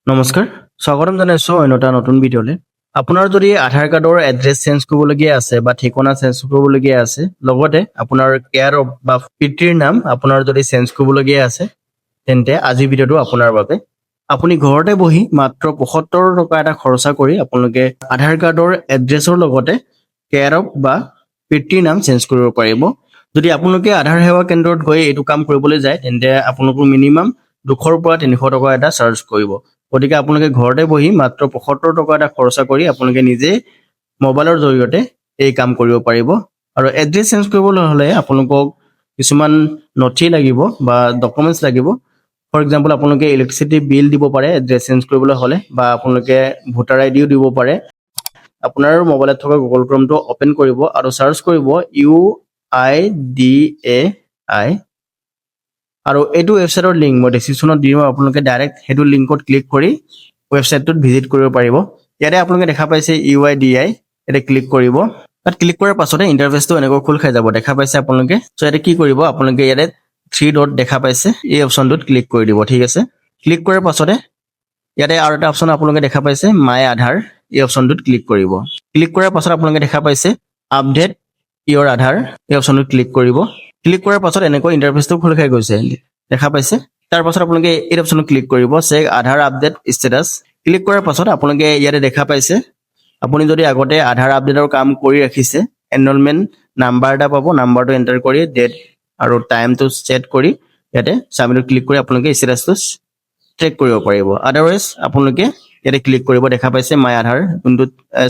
নমস্কাৰ স্বাগতম জনাইছো অন্য এটা নতুন ভিডিঅ'লে আপোনাৰ যদি আধাৰ কাৰ্ডৰ এড্ৰেছ চেঞ্জ কৰিবলগীয়া আছে বা ঠিকনা চেঞ্জ কৰিবলগীয়া আছে লগতে আপোনাৰ কেয়াৰ অফ বা পিতৃৰ নাম আপোনাৰ যদি চেঞ্জ কৰিবলগীয়া আছে তেন্তে আজি ভিডিঅ'টো আপোনাৰ বাবে আপুনি ঘৰতে বহি মাত্ৰ ৭৫ টকা এটা খৰচা কৰি আপোনালোকে আধাৰ কাৰ্ডৰ এড্ৰেছৰ লগতে কেয়াৰ অফ বা পিতৃৰ নাম চেঞ্জ কৰিব পাৰিব যদি আপোনালোকে আধাৰ সেৱা কেন্দ্ৰত গৈ এইটো কাম কৰিবলৈ যায় তেন্তে আপোনালোকৰ মিনিমাম 200 পৰা 300 টকা এটা চাৰ্জ কৰিব গতিকে আপোনালোকে ঘৰতে বহি মাত্ৰ ৭৫ টকা এটা খৰচা কৰি আপোনালোকে নিজে মোবাইলৰ জৰিয়তে এই কাম কৰিব পাৰিব আৰু এড্ৰেছ চেঞ্জ কৰিবলৈ হ'লে আপোনালোকক কিছুমান নথি লাগিব বা ডকুমেণ্টছ লাগিব ফৰ এক্সাম্পল আপোনালোকে ইলেক্ট্ৰিচিটি বিল দিব পাৰে এড্ৰেছ চেঞ্জ কৰিবলৈ হ'লে বা আপোনালোকে ভোটাৰ আইডিও দিব পাৰে আপোনাৰ মোবাইলত থকা গুগল ক্ৰমটো অপেন কৰিব আৰু চাৰ্চ কৰিব UIDAI আৰু এইটো ৱেবছাইটৰ লিংক মই ডেছক্ৰিপশ্যনত দিম আপোনালোকে ডাইৰেক্ট সেইটো লিংকত ক্লিক কৰি ৱেবছাইটটোত ভিজিট কৰিব পাৰিব ইয়াতে আপোনালোকে দেখা পাইছে UIDAI ইয়াতে ক্লিক কৰিব তাত ক্লিক কৰাৰ পাছতে ইণ্টাৰফেচটো এনেকৈ খোল খাই যাব দেখা পাইছে আপোনালোকে সো ইয়াতে কি কৰিব আপোনালোকে ইয়াতে 3 ডট দেখা পাইছে এই অপশ্যনটোত ক্লিক কৰি দিব ঠিক আছে ক্লিক কৰাৰ পাছতে ইয়াতে আৰু এটা অপশ্যন আপোনালোকে দেখা পাইছে মাই আধাৰ এই অপশ্যনটোত ক্লিক কৰিব ক্লিক কৰাৰ পাছত আপোনালোকে দেখা পাইছে আপডেট ইয়ৰ আধাৰ এই অপশ্যনটোত ক্লিক কৰিব ক্লিক কৰাৰ পাছত এনেকৈ ইণ্টাৰফেচটো খোল খাই গৈছে দেখা পাইছে তাৰ পাছত আপোনালোকে এই অপশ্যনত ক্লিক কৰিব চেক আধাৰ আপডেট ষ্টেটাছ ক্লিক কৰাৰ পাছত আপোনালোকে ইয়াতে দেখা পাইছে আপুনি যদি আগতে আধাৰ আপডেটৰ কাম কৰি ৰাখিছে এনৰলমেণ্ট নাম্বাৰ এটা পাব নাম্বাৰটো এণ্টাৰ কৰি ডেট আৰু টাইমটো ছেট কৰি ইয়াতে সাবমিটত ক্লিক কৰি আপোনালোকে ষ্টেটাছটো ট্ৰেক কৰিব পাৰিব আদাৰৱাইজ আপোনালোকে ইয়াতে ক্লিক কৰিব দেখা পাইছে মাই আধাৰ যোনটো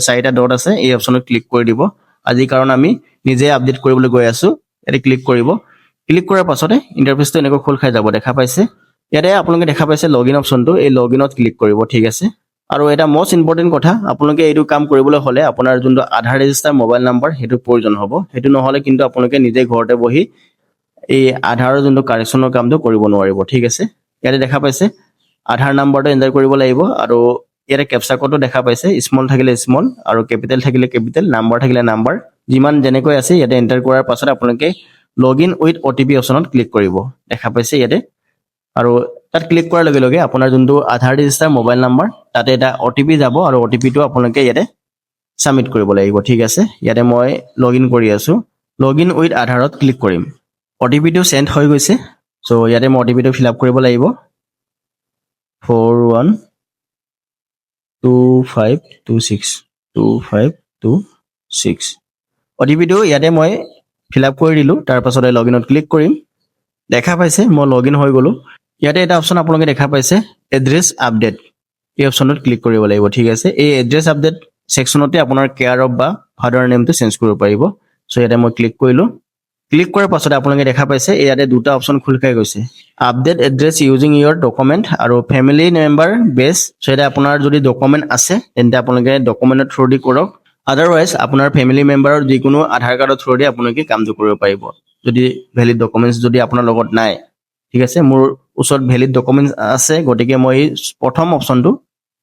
4টা ডট আছে এই অপশ্যনত ক্লিক কৰি দিব আজি কাৰণ আমি নিজে আপডেট কৰিবলৈ গৈ আছো ইয়াতে ক্লিক কৰিব ক্লিক কৰাৰ পাছতে ইণ্টাৰফেচটো এনেকৈ খোল খাই যাব দেখা পাইছে ইয়াতে আপোনালোকে দেখা পাইছে লগইন অপশ্যনটো এই লগইনত ক্লিক কৰিব ঠিক আছে আৰু এটা মোষ্ট ইম্পৰ্টেণ্ট কথা আপোনালোকে এইটো কাম কৰিবলৈ হ'লে আপোনাৰ যোনটো আধাৰ ৰেজিষ্টাৰ মোবাইল নাম্বাৰ সেইটো প্ৰয়োজন হ'ব সেইটো নহ'লে কিন্তু আপোনালোকে নিজে ঘৰতে বহি এই আধাৰৰ যোনটো কাৰেকশ্যনৰ কামটো কৰিব নোৱাৰিব ঠিক আছে ইয়াতে দেখা পাইছে আধাৰ নাম্বাৰটো এণ্টাৰ কৰিব লাগিব আৰু ইয়াতে কেপচা কোডটো দেখা পাইছে স্মল থাকিলে স্মল আৰু কেপিটেল থাকিলে কেপিটেল নাম্বাৰ থাকিলে নাম্বাৰ যিমান যেনেকৈ আছে ইয়াতে এণ্টাৰ কৰাৰ পাছত আপোনালোকে লগইন উইথ OTP অপশ্যনত ক্লিক কৰিব দেখা পাইছে ইয়াতে আৰু তাত ক্লিক কৰাৰ লগে লগে আপোনাৰ যোনটো আধাৰ ৰেজিষ্টাৰ মোবাইল নাম্বাৰ তাতে এটা OTP যাব আৰু OTPটো আপোনালোকে ইয়াতে সাবমিট কৰিব লাগিব ঠিক আছে ইয়াতে মই লগইন কৰি আছো লগইন উইথ আধাৰত ক্লিক কৰিম OTPটো সেন্ড হৈ গৈছে সো ইয়াতে মই OTPটো ফিল আপ কৰিব লাগিব 412526 OTPটো ইয়াতে মই ফিল আপ কৰি দিলো তাৰ পাছতে লগইনত ক্লিক কৰিম দেখা পাইছে মই লগইন হৈ গলো ইয়াতে এটা অপশ্যন আপোনালোকে দেখা পাইছে এড্ৰেছ আপডেট এই অপশ্যনত ক্লিক কৰিব লাগিব ঠিক আছে এই এড্ৰেছ আপডেট সেকশনতে আপোনাৰ কেয়াৰ অফ বা ফাদাৰ নেমটো চেঞ্জ কৰিব পাৰিব সো ইয়াতে মই ক্লিক কৰিলো ক্লিক কৰাৰ পাছতে আপোনালোকে দেখা পাইছে ইয়াতে দুটা অপশ্যন খোল খাই গৈছে আপডেট এড্ৰেছ ইউজিং ইয়ৰ ডকুমেণ্ট আৰু ফেমিলি মেম্বাৰ বেছ সো ইয়াতে আপোনাৰ যদি ডকুমেণ্ট আছে তেন্তে আপোনালোকে ডকুমেণ্টৰ থ্ৰু দি কৰক আদাৰৱাইজ আপোনাৰ ফেমিলি মেম্বাৰৰ যিকোনো আধাৰ কাৰ্ডৰ থ্ৰু দি আপোনালোকে কামটো কৰিব পাৰিব যদি ভ্যালিড ডকুমেণ্টছ যদি আপোনাৰ লগত নাই ঠিক আছে মোৰ ওচৰত ভ্যালিড ডকুমেণ্টছ আছে গতিকে মই প্ৰথম অপশ্যনটো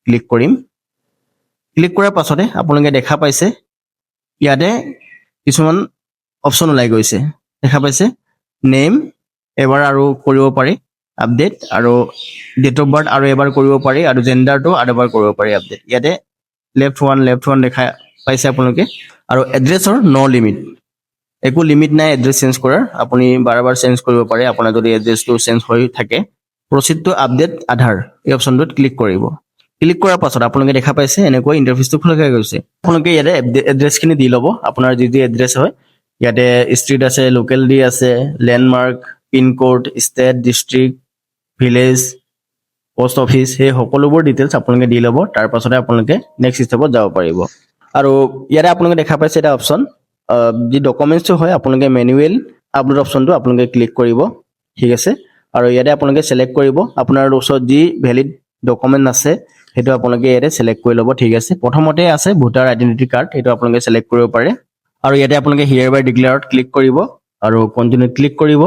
ক্লিক কৰিম ক্লিক কৰাৰ পাছতে আপোনালোকে দেখা পাইছে ইয়াতে কিছুমান অপশ্যন ওলাই গৈছে দেখা পাইছে নেম এবাৰ আৰু কৰিব পাৰি আপডেট আৰু ডেট অফ বাৰ্থ আৰু এবাৰ কৰিব পাৰি আৰু জেন্ডাৰটো আৰু এবাৰ কৰিব পাৰি আপডেট ইয়াতে লেফট ওৱান দেখা পাইছে আপোনালোকে আৰু এড্ৰেছৰ নো লিমিট একো লিমিট নাই এড্ৰেছ চেঞ্জ কৰাৰ আপুনি বাৰবাৰ চেঞ্জ কৰিব পাৰে আপোনাৰ যদি এড্ৰেছটো চেঞ্জ হৈ থাকে প্ৰচিড টু আপডেট আধাৰ এই অপশ্যনটোত ক্লিক কৰিব ক্লিক কৰাৰ পাছত আপোনালোকে দেখা পাইছে এনেকৈ ইণ্টাৰফেচটো খোল খাই গৈছে আপোনালোকে ইয়াতে এড্ৰেছখিনি দি ল'ব আপোনাৰ যি এড্ৰেছ হয় ইয়াতে ষ্ট্ৰীট আছে লোকেল ডি আছে landmark pin code state district village post office সেই সকলোবোৰ ডিটেইলছ আপোনালোকে দি ল'ব তাৰ পাছতে আপোনালোকে নেক্সট ষ্টেপত যাব পাৰিব আৰু ইয়াতে আপোনালোকে দেখা পাইছে এটা অপশ্যন যি ডকুমেণ্টছটো হয় আপোনালোকে মেনুৱেল আপলোড অপশ্যনটো আপোনালোকে ক্লিক কৰিব ঠিক আছে আৰু ইয়াতে আপোনালোকে সিলেক্ট কৰিব আপোনাৰ ওচৰত যি ভ্যালিড ডকুমেণ্ট আছে সেইটো আপোনালোকে ইয়াতে সিলেক্ট কৰি ল'ব ঠিক আছে প্ৰথমতে আছে ভোটাৰ আইডেন্টিটি কাৰ্ড সেইটো আপোনালোকে সিলেক্ট কৰিব পাৰে আৰু ইয়াতে আপোনালোকে হিয়াৰ বাই ডিক্লেয়াৰত ক্লিক কৰিব আৰু কন্টিনিউ ক্লিক কৰিব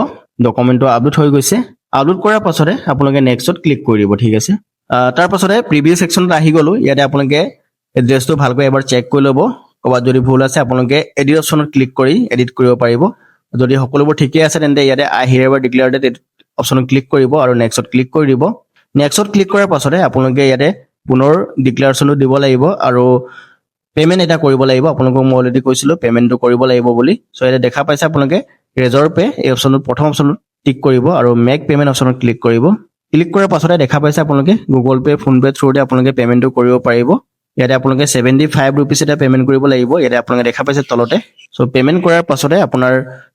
ডকুমেণ্টটো আপলোড হৈ গৈছে আপলোড কৰাৰ পাছতে আপোনালোকে নেক্সটত ক্লিক কৰি দিব ঠিক আছে তাৰ পাছতে প্ৰিভিয়াছ সেকশনত আহি গলো ইয়াতে আপোনালোকে এড্ৰেছটো ভালকৈ এবাৰ চেক কৰি ল'ব ক'ৰবাত যদি ভুল আছে আপোনালোকে এডিট অপশ্যনত ক্লিক কৰি এডিট কৰিব পাৰিব যদি সকলোবোৰ ঠিকে আছে তেন্তে ইয়াতে আই হিয়াৰ বাই ডিক্লেয়াৰড অপশ্যনত ক্লিক কৰিব আৰু নেক্সটত ক্লিক কৰি দিব নেক্সট ক্লিক কৰাৰ পাছতে আপোনালোকে ইয়াতে পুনৰ ডিক্লাৰেশ্যনটো দিব লাগিব আৰু পেমেণ্ট এটা কৰিব লাগিব আপোনালোকক মই অলৰেডি কৈছিলোঁ পেমেণ্টটো কৰিব লাগিব বুলি চ' ইয়াতে দেখা পাইছে আপোনালোকে ৰেজৰ পে এই অপশ্যনটোত প্ৰথম অপশ্যনটোত টিক কৰিব আৰু মেক পেমেণ্ট অপশ্যনত ক্লিক কৰিব ক্লিক কৰাৰ পাছতে দেখা পাইছে আপোনালোকে গুগল পে ফোনপে থ্ৰুতে আপোনালোকে পেমেণ্টটো কৰিব পাৰিব ইয়াতে আপোনালোকে 75 ৰুপিছ এটা পেমেণ্ট কৰিব লাগিব ইয়াতে আপোনালোকে দেখা পাইছে তলতে চ' পেমেণ্ট কৰাৰ পাছতে আপোনাৰ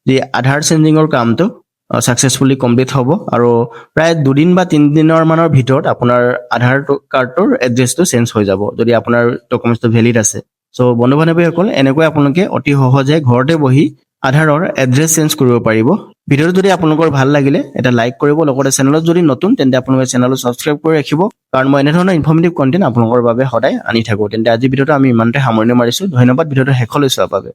যি আধাৰ চেঞ্জিঙৰ কামটো ছাকচেছফুলি কমপ্লিট হ'ব আৰু প্ৰায় 2 দিন বা 3 দিনৰ মানৰ ভিতৰত আপোনাৰ আধাৰ কাৰ্ডটোৰ এড্ৰেছটো চেঞ্জ হৈ যাব যদি আপোনাৰ ডকুমেণ্টছটো ভেলিড আছে চ' বন্ধু বান্ধৱীসকল এনেকৈ আপোনালোকে অতি সহজে ঘৰতে বহি আধাৰৰ এড্ৰেছ চেঞ্জ কৰিব পাৰিব ভিডিঅ'টো যদি আপোনালোকৰ ভাল লাগিলে এটা লাইক কৰিব লগতে চেনেলত যদি নতুন তেন্তে আপোনালোকে চেনেলটো ছাবস্ক্ৰাইব কৰি ৰাখিব কাৰণ মই এনেধৰণৰ ইনফৰ্মেটিভ কণ্টেণ্ট আপোনালোকৰ বাবে সদায় আনি থাকোঁ তেন্তে আজি ভিডিঅ'টো আমি ইমানতে সামৰণি মাৰিছোঁ ধন্যবাদ ভিডিঅ'টো শেষলৈ চোৱাৰ বাবে